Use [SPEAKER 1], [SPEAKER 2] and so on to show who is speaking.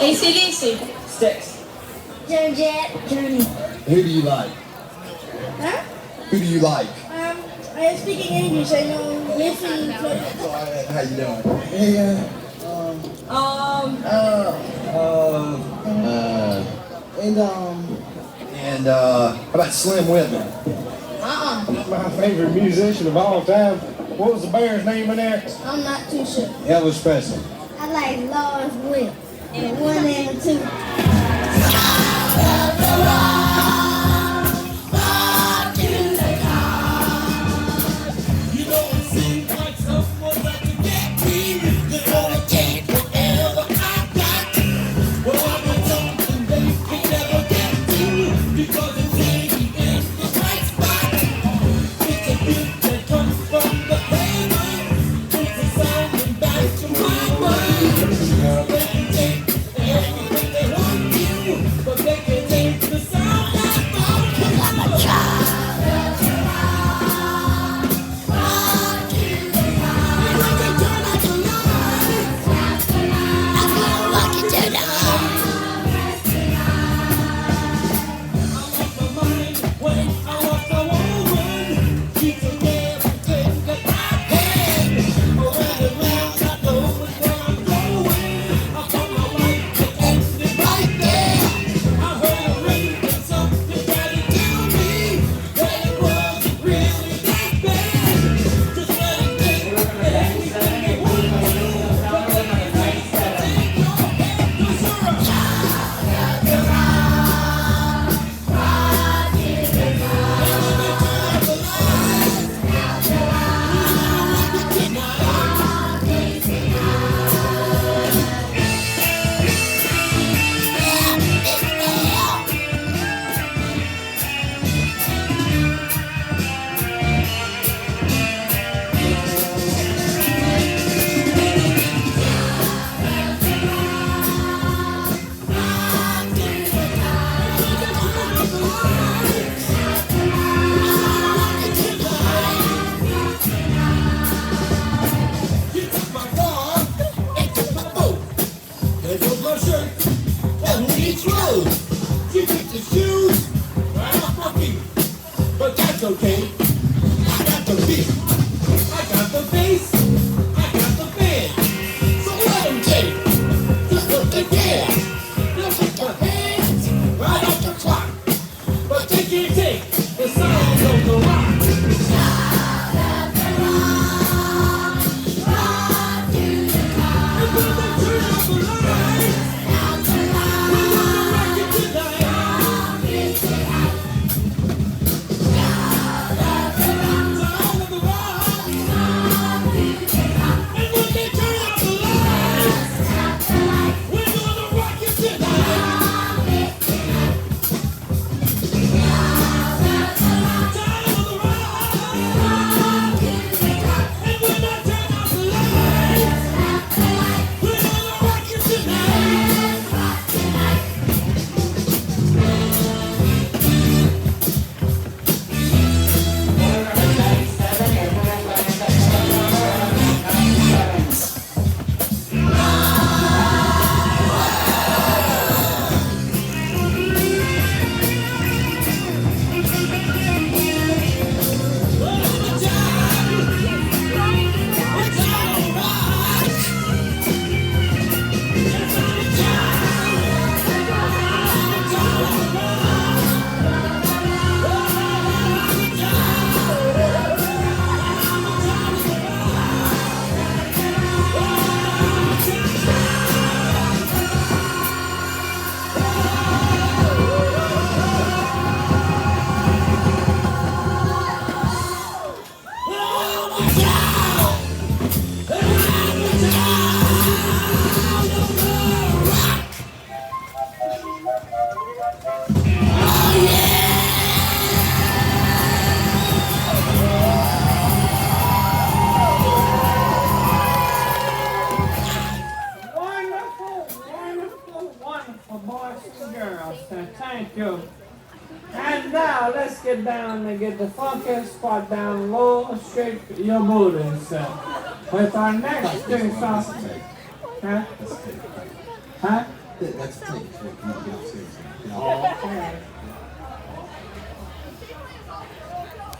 [SPEAKER 1] AC/DC.
[SPEAKER 2] Sticks.
[SPEAKER 3] Joan Jett. Journey.
[SPEAKER 4] Who do you like?
[SPEAKER 3] Huh?
[SPEAKER 4] Who do you like?
[SPEAKER 3] I am speaking English. I know missing.
[SPEAKER 4] How you doing? Hey, how about Slim Whitman?
[SPEAKER 5] My favorite musician of all time. What was the band's name in there?
[SPEAKER 3] I'm not too sure.
[SPEAKER 5] Elvis Presley.
[SPEAKER 3] I like Lars Will. And 1 and 2.
[SPEAKER 6] Okay, I got the beat, I got the bass, I got the band. So let them take, just look the gas. They'll put your hands right off the clock, but they can't take the sound of the rock. Sound of the rock, rock to the clock. And when they turn off the lights, out the light, we're gonna rock it tonight. Rock it tonight.
[SPEAKER 7] Thank you. And now let's get down and get the funky spot down low, shake your booty with our next thing song. Huh? Huh?
[SPEAKER 4] That's it. Come on, seriously.